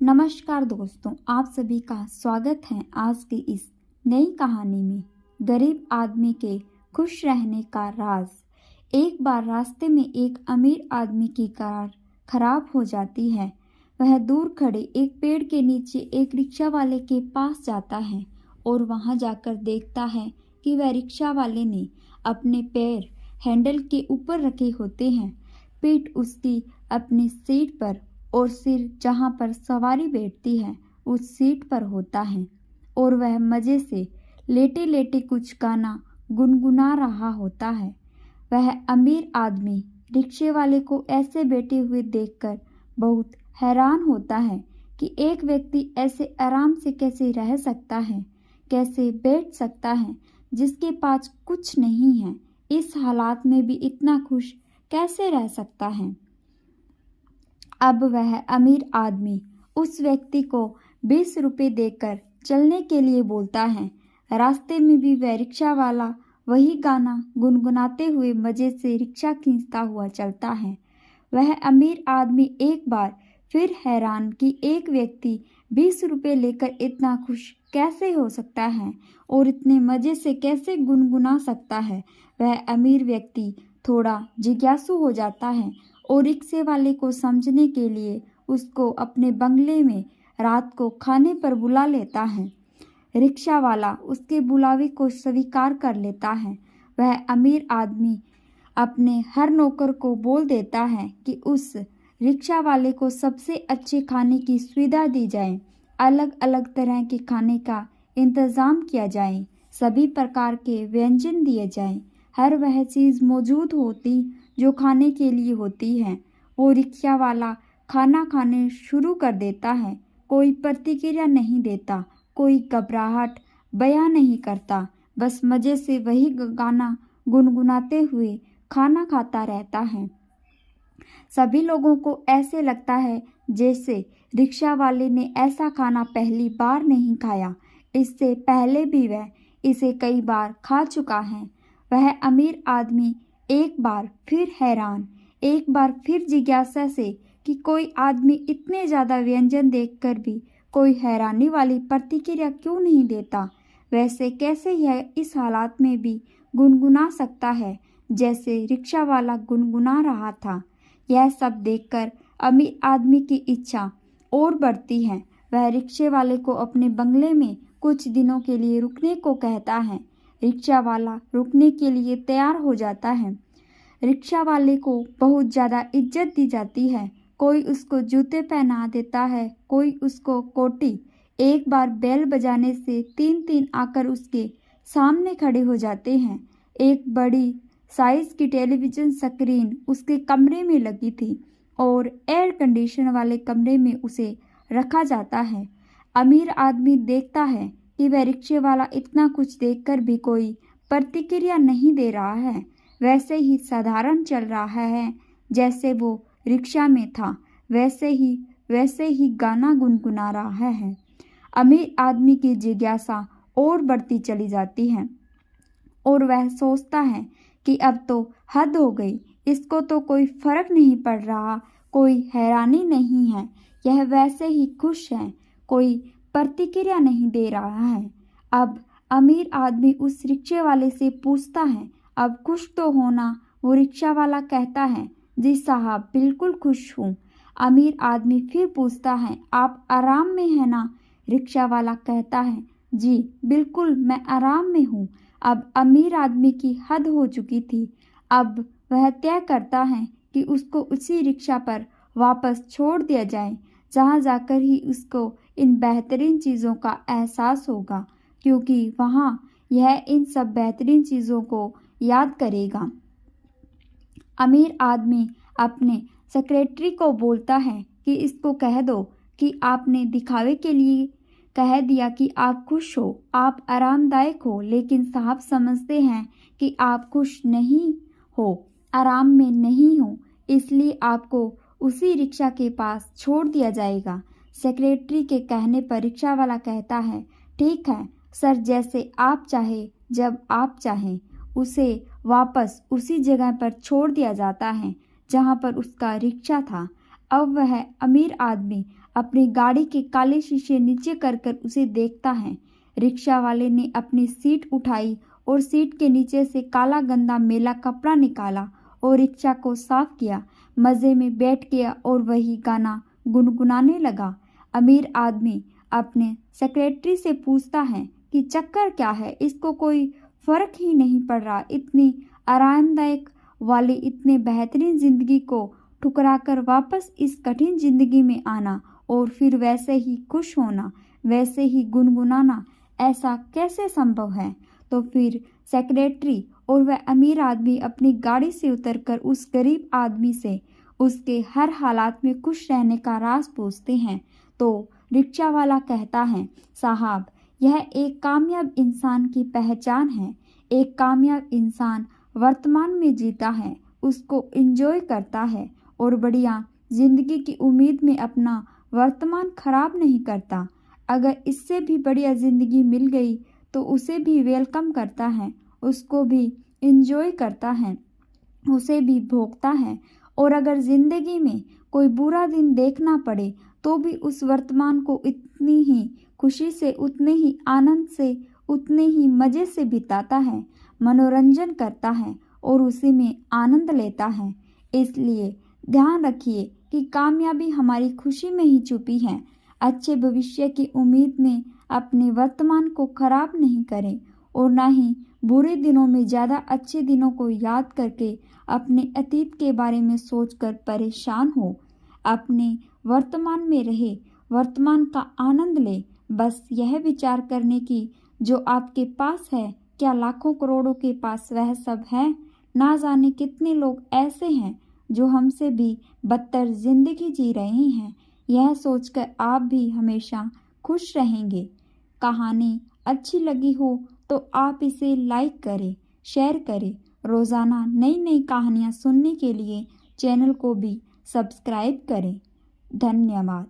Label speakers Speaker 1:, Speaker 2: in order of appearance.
Speaker 1: नमस्कार दोस्तों, आप सभी का स्वागत है आज की इस नई कहानी में। गरीब आदमी के खुश रहने का राज। एक बार रास्ते में एक अमीर आदमी की कार खराब हो जाती है। वह दूर खड़े एक पेड़ के नीचे एक रिक्शा वाले के पास जाता है और वहां जाकर देखता है कि वह रिक्शा वाले ने अपने पैर हैंडल के ऊपर रखे होते हैं, पीठ उसकी अपनी सीट पर और सिर जहाँ पर सवारी बैठती है उस सीट पर होता है और वह मज़े से लेटे लेटे कुछ गाना गुनगुना रहा होता है। वह अमीर आदमी रिक्शे वाले को ऐसे बैठे हुए देखकर बहुत हैरान होता है कि एक व्यक्ति ऐसे आराम से कैसे रह सकता है, कैसे बैठ सकता है, जिसके पास कुछ नहीं है, इस हालात में भी इतना खुश कैसे रह सकता है। अब वह अमीर आदमी उस व्यक्ति को 20 रुपये देकर चलने के लिए बोलता है। रास्ते में भी वह रिक्शा वाला वही गाना गुनगुनाते हुए मज़े से रिक्शा खींचता हुआ चलता है। वह अमीर आदमी एक बार फिर हैरान कि एक व्यक्ति 20 रुपये लेकर इतना खुश कैसे हो सकता है और इतने मज़े से कैसे गुनगुना सकता है। वह अमीर व्यक्ति थोड़ा जिज्ञासु हो जाता है और रिक्शे वाले को समझने के लिए उसको अपने बंगले में रात को खाने पर बुला लेता है। रिक्शा वाला उसके बुलावे को स्वीकार कर लेता है। वह अमीर आदमी अपने हर नौकर को बोल देता है कि उस रिक्शा वाले को सबसे अच्छे खाने की सुविधा दी जाए, अलग अलग तरह के खाने का इंतज़ाम किया जाए, सभी प्रकार के व्यंजन दिए जाएं, हर वह चीज़ मौजूद होती जो खाने के लिए होती है। वो रिक्शा वाला खाना खाने शुरू कर देता है। कोई प्रतिक्रिया नहीं देता, कोई घबराहट बयां नहीं करता, बस मज़े से वही गाना गुनगुनाते हुए खाना खाता रहता है। सभी लोगों को ऐसे लगता है जैसे रिक्शा वाले ने ऐसा खाना पहली बार नहीं खाया, इससे पहले भी वह इसे कई बार खा चुका है। वह अमीर आदमी एक बार फिर हैरान, एक बार फिर जिज्ञासा से कि कोई आदमी इतने ज़्यादा व्यंजन देखकर भी कोई हैरानी वाली प्रतिक्रिया क्यों नहीं देता, वैसे कैसे यह इस हालात में भी गुनगुना सकता है जैसे रिक्शा वाला गुनगुना रहा था। यह सब देखकर अमीर आदमी की इच्छा और बढ़ती है। वह रिक्शे वाले को अपने बंगले में कुछ दिनों के लिए रुकने को कहता है। रिक्शा वाला रुकने के लिए तैयार हो जाता है। रिक्शा वाले को बहुत ज़्यादा इज्जत दी जाती है। कोई उसको जूते पहना देता है, कोई उसको कोटी। एक बार बेल बजाने से 3 आकर उसके सामने खड़े हो जाते हैं। एक बड़ी साइज की टेलीविज़न स्क्रीन उसके कमरे में लगी थी और एयर कंडीशन वाले कमरे में उसे रखा जाता है। अमीर आदमी देखता है कि वह रिक्शे वाला इतना कुछ देखकर भी कोई प्रतिक्रिया नहीं दे रहा है, वैसे ही साधारण चल रहा है जैसे वो रिक्शा में था, वैसे ही गाना गुनगुना रहा है। अमीर आदमी की जिज्ञासा और बढ़ती चली जाती है और वह सोचता है कि अब तो हद हो गई, इसको तो कोई फर्क नहीं पड़ रहा, कोई हैरानी नहीं है, यह वैसे ही खुश है, कोई प्रतिक्रिया नहीं दे रहा है। अब अमीर आदमी उस रिक्शे वाले से पूछता है, अब खुश तो होना? वो रिक्शा वाला कहता है, जी साहब, बिल्कुल खुश हूँ। अमीर आदमी फिर पूछता है, आप आराम में हैं ना? रिक्शा वाला कहता है, जी बिल्कुल, मैं आराम में हूँ। अब अमीर आदमी की हद हो चुकी थी। अब वह तय करता है कि उसको उसी रिक्शा पर वापस छोड़ दिया जाए जहाँ जाकर ही उसको इन बेहतरीन चीज़ों का एहसास होगा, क्योंकि वहाँ यह इन सब बेहतरीन चीज़ों को याद करेगा। अमीर आदमी अपने सेक्रेटरी को बोलता है कि इसको कह दो कि आपने दिखावे के लिए कह दिया कि आप खुश हो, आप आरामदायक हो, लेकिन साहब समझते हैं कि आप खुश नहीं हो, आराम में नहीं हो, इसलिए आपको उसी रिक्शा के पास छोड़ दिया जाएगा। सेक्रेटरी के कहने पर रिक्शा वाला कहता है, ठीक है सर, जैसे आप चाहे, जब आप चाहें। उसे वापस उसी जगह पर छोड़ दिया जाता है जहाँ पर उसका रिक्शा था। अब वह अमीर आदमी अपनी गाड़ी के काले शीशे नीचे कर कर उसे देखता है। रिक्शा वाले ने अपनी सीट उठाई और सीट के नीचे से काला गंदा मेला कपड़ा निकाला और रिक्शा को साफ किया। मज़े में बैठ गया और वही गाना गुनगुनाने लगा। अमीर आदमी अपने सेक्रेटरी से पूछता है कि चक्कर क्या है, इसको कोई फ़र्क ही नहीं पड़ रहा। इतनी आरामदायक वाली इतने बेहतरीन ज़िंदगी को ठुकराकर वापस इस कठिन ज़िंदगी में आना और फिर वैसे ही खुश होना, वैसे ही गुनगुनाना, ऐसा कैसे संभव है? तो फिर सेक्रेटरी और वह अमीर आदमी अपनी गाड़ी से उतरकर उस गरीब आदमी से उसके हर हालात में खुश रहने का राज पूछते हैं। तो रिक्शा वाला कहता है, साहब, यह एक कामयाब इंसान की पहचान है। एक कामयाब इंसान वर्तमान में जीता है, उसको एंजॉय करता है और बढ़िया ज़िंदगी की उम्मीद में अपना वर्तमान खराब नहीं करता। अगर इससे भी बढ़िया ज़िंदगी मिल गई तो उसे भी वेलकम करता है, उसको भी एंजॉय करता है, उसे भी भोगता है। और अगर ज़िंदगी में कोई बुरा दिन देखना पड़े तो भी उस वर्तमान को इतनी ही खुशी से, उतने ही आनंद से, उतने ही मज़े से बिताता है, मनोरंजन करता है और उसी में आनंद लेता है। इसलिए ध्यान रखिए कि कामयाबी हमारी खुशी में ही छुपी है। अच्छे भविष्य की उम्मीद में अपने वर्तमान को खराब नहीं करें और ना ही बुरे दिनों में ज़्यादा अच्छे दिनों को याद करके अपने अतीत के बारे में सोचकर परेशान हो। अपने वर्तमान में रहे, वर्तमान का आनंद ले। बस यह विचार करने की जो आपके पास है, क्या लाखों करोड़ों के पास वह सब है? ना जाने कितने लोग ऐसे हैं जो हमसे भी बदतर जिंदगी जी रहे हैं। यह सोचकर आप भी हमेशा खुश रहेंगे। कहानी अच्छी लगी हो तो आप इसे लाइक करें, शेयर करें। रोज़ाना नई नई कहानियाँ सुनने के लिए चैनल को भी सब्सक्राइब करें। धन्यवाद।